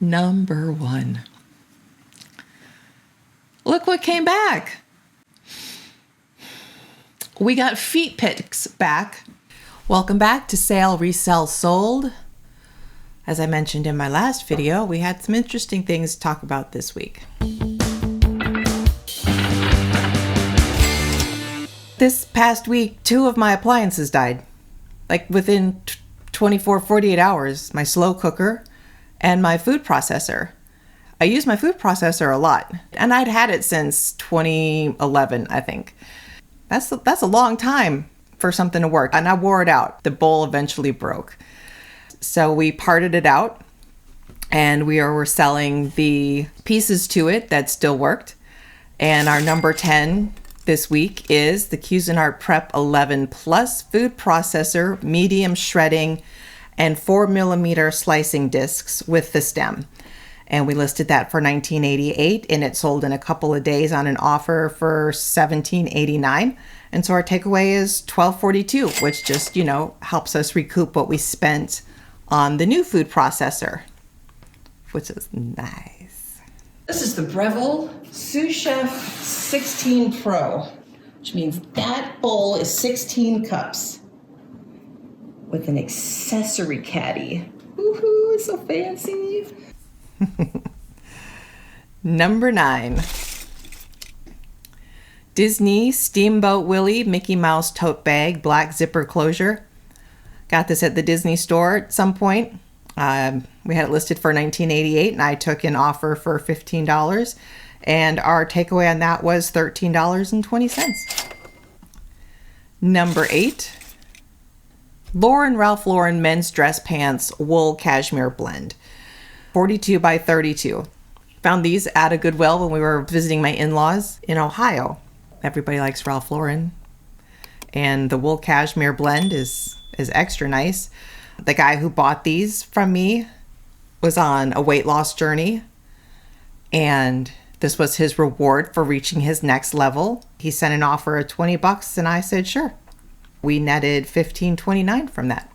Number 1. Look what came back. We got feet pics back. Welcome back to Sale, Resell, Sold. As I mentioned in my last video, we had some interesting things to talk about this week. This past week, 2 of my appliances died. Like within 48 hours, my slow cooker and my food processor. I use my food processor a lot, and I'd had it since 2011, I think. That's a long time for something to work, and I wore it out. The bowl eventually broke. So we parted it out, and we're selling the pieces to it that still worked. And our number 10 this week is the Cuisinart Prep 11 Plus food processor, medium shredding, and 4mm slicing discs with the stem. And we listed that for $19.88, and it sold in a couple of days on an offer for $17.89. And so our takeaway is $12.42, which just, helps us recoup what we spent on the new food processor, which is nice. This is the Breville Sous Chef 16 Pro, which means that bowl is 16 cups with an accessory caddy. Woohoo, it's so fancy. Number 9. Disney Steamboat Willie Mickey Mouse tote bag, black zipper closure. Got this at the Disney store at some point. We had it listed for $19.88, and I took an offer for $15. And our takeaway on that was $13.20. Number 8. Ralph Lauren men's dress pants wool cashmere blend. 42 by 32. Found these at a Goodwill when we were visiting my in-laws in Ohio. Everybody likes Ralph Lauren. And the wool cashmere blend is extra nice. The guy who bought these from me was on a weight loss journey, and this was his reward for reaching his next level. He sent an offer of $20, and I said sure. We netted $15.29 from that.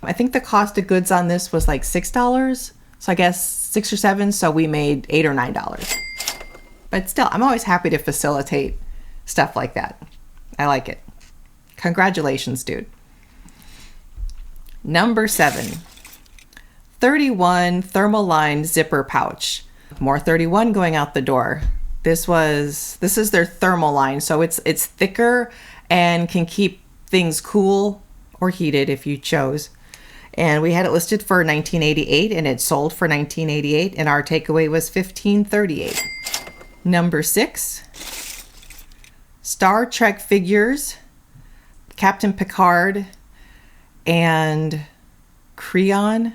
I think the cost of goods on this was like $6. So I guess $6 or $7, so we made $8 or $9. But still, I'm always happy to facilitate stuff like that. I like it. Congratulations, dude. Number 7. 31 thermal-lined zipper pouch. More 31 going out the door. This is their thermal line, so it's thicker and can keep things cool or heated if you chose. And we had it listed for $19.88, and it sold for $19.88, and our takeaway was $15.38. Number 6, Star Trek figures, Captain Picard, and Keenser.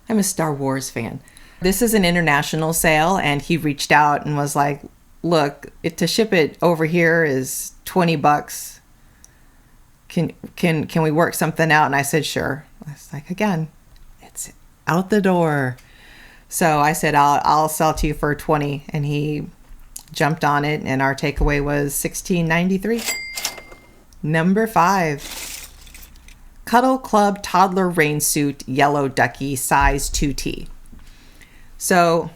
I'm a Star Wars fan. This is an international sale, and he reached out and was like, look, to ship it over here is $20. Can we work something out? And I said, sure. I was like, again, it's out the door. So I said, I'll sell to you for $20. And he jumped on it, and our takeaway was $16.93. Number 5, Cuddle Club Toddler Rain Suit, Yellow Ducky, size 2T. So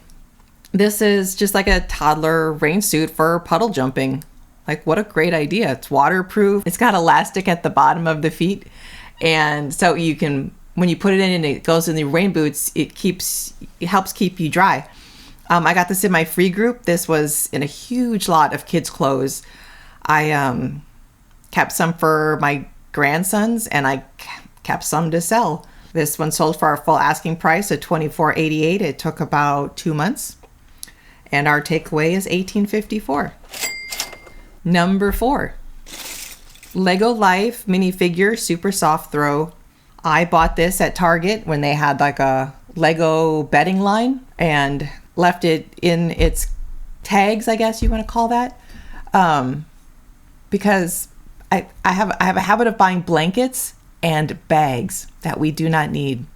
this is just like a toddler rain suit for puddle jumping. Like, what a great idea. It's waterproof. It's got elastic at the bottom of the feet. And so you can, when you put it in and it goes in the rain boots, it helps keep you dry. I got this in my free group. This was in a huge lot of kids' clothes. I kept some for my grandsons, and I kept some to sell. This one sold for our full asking price at $24.88. It took about 2 months. And our takeaway is $18.54. Number 4, Lego Life minifigure super soft throw. I bought this at Target when they had like a Lego bedding line, and left it in its tags, I guess you want to call that, because I have a habit of buying blankets and bags that we do not need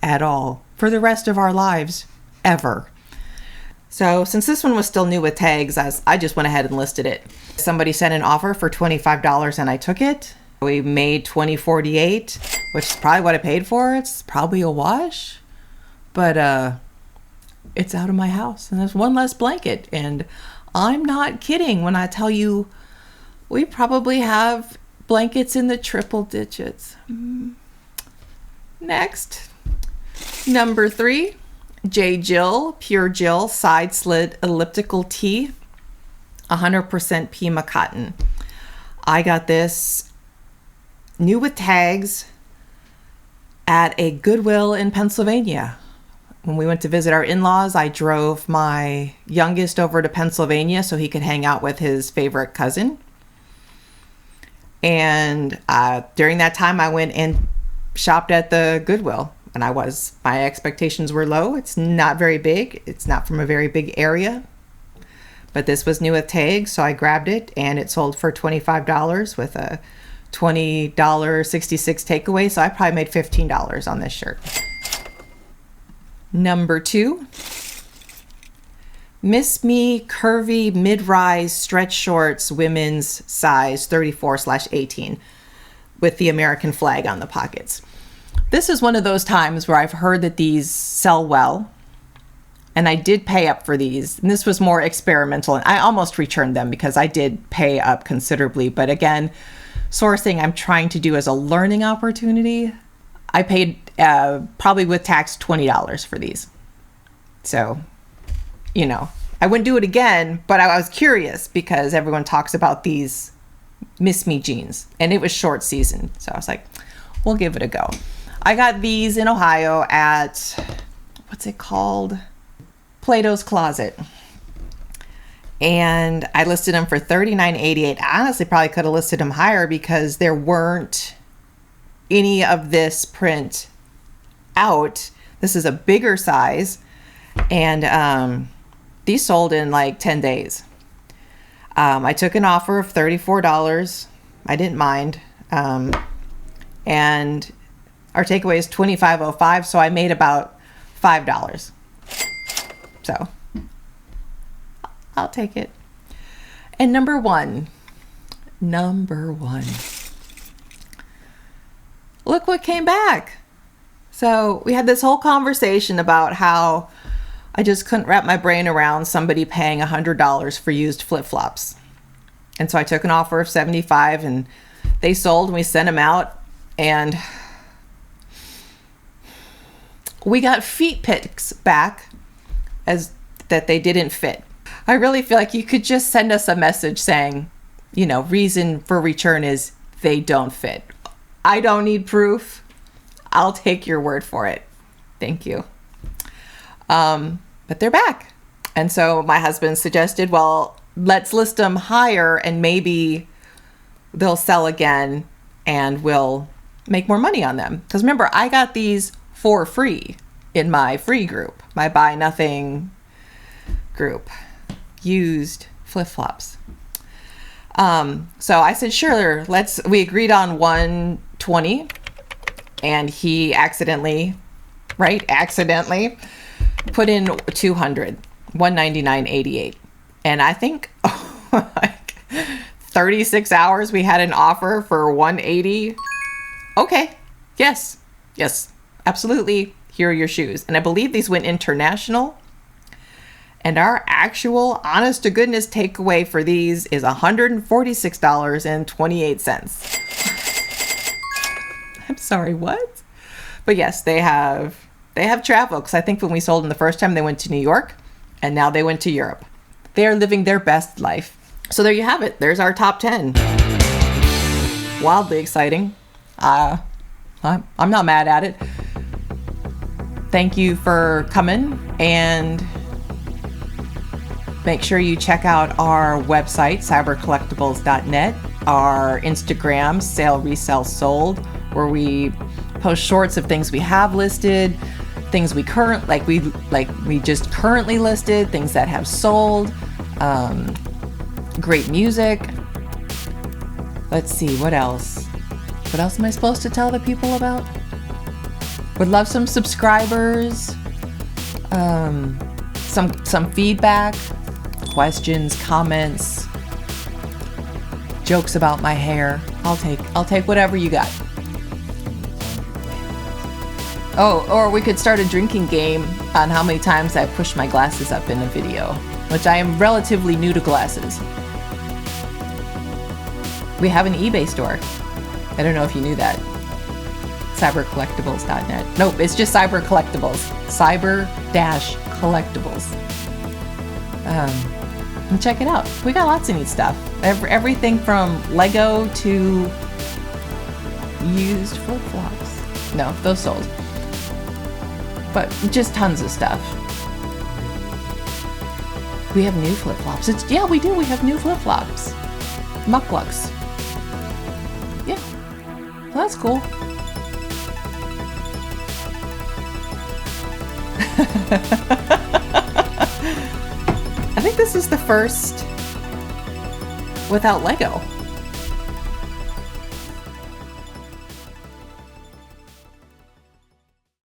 at all for the rest of our lives, ever. So since this one was still new with tags, I just went ahead and listed it. Somebody sent an offer for $25 and I took it. We made $20.48. which is probably what I paid for. It's probably a wash, but it's out of my house, and there's one less blanket. And I'm not kidding when I tell you we probably have blankets in the triple digits. Next, number 3, J. Jill Pure Jill side slit elliptical tee, 100% Pima cotton. I got this new with tags at a Goodwill in Pennsylvania. When we went to visit our in-laws, I drove my youngest over to Pennsylvania so he could hang out with his favorite cousin. And during that time, I went and shopped at the Goodwill. And my expectations were low. It's not very big. It's not from a very big area. But this was new with tags, so I grabbed it, and it sold for $25 with a $20.66 takeaway. So I probably made $15 on this shirt. Number 2, Miss Me curvy mid-rise stretch shorts, women's size 34/18 with the American flag on the pockets. This is one of those times where I've heard that these sell well, and I did pay up for these. And this was more experimental, and I almost returned them because I did pay up considerably. But again, sourcing I'm trying to do as a learning opportunity. I paid probably with tax $20 for these. So, I wouldn't do it again, but I was curious because everyone talks about these Miss Me jeans, and it was short season. So I was like, we'll give it a go. I got these in Ohio at, what's it called? Plato's Closet. And I listed them for $39.88. I honestly probably could have listed them higher because there weren't any of this print out. This is a bigger size, and these sold in like 10 days. I took an offer of $34. I didn't mind. And our takeaway is $25.05, so I made about $5. So I'll take it. And number one, look what came back. So we had this whole conversation about how I just couldn't wrap my brain around somebody paying $100 for used flip-flops. And so I took an offer of $75, and they sold, and we sent them out, and we got feet pics back as that they didn't fit. I really feel like you could just send us a message saying, reason for return is they don't fit. I don't need proof. I'll take your word for it. Thank you. But they're back. And so my husband suggested, well, let's list them higher and maybe they'll sell again and we'll make more money on them. Because remember, I got these for free in my free group, my Buy Nothing group, used flip-flops. So I said, sure, we agreed on 120, and he accidentally put in 200, 199.88. And I think like 36 hours we had an offer for 180. Okay. Yes, absolutely. Here are your shoes. And I believe these went international. And our actual honest to goodness takeaway for these is $146.28. I'm sorry, what? But yes, they have travel, because I think when we sold them the first time, they went to New York, and now they went to Europe. They are living their best life. So there you have it. There's our top 10. Wildly exciting. I'm not mad at it. Thank you for coming, and make sure you check out our website, cyber-collectibles.net, our Instagram, Sale, Resell, Sold, where we post shorts of things we have listed, things we just currently listed, things that have sold, great music. Let's see, what else? What else am I supposed to tell the people about? Would love some subscribers, some feedback, questions, comments, jokes about my hair. I'll take whatever you got. Oh, or we could start a drinking game on how many times I push my glasses up in a video, which I am relatively new to glasses. We have an eBay store. I don't know if you knew that. cyber-collectibles.net. Nope, it's just cyber-collectibles. Cyber-collectibles. And check it out. We got lots of neat stuff. Everything from Lego to used flip-flops. No, those sold. But just tons of stuff. We have new flip-flops. Yeah, we do. We have new flip-flops. Mucklucks. Yeah. Well, that's cool. I think this is the first without Lego.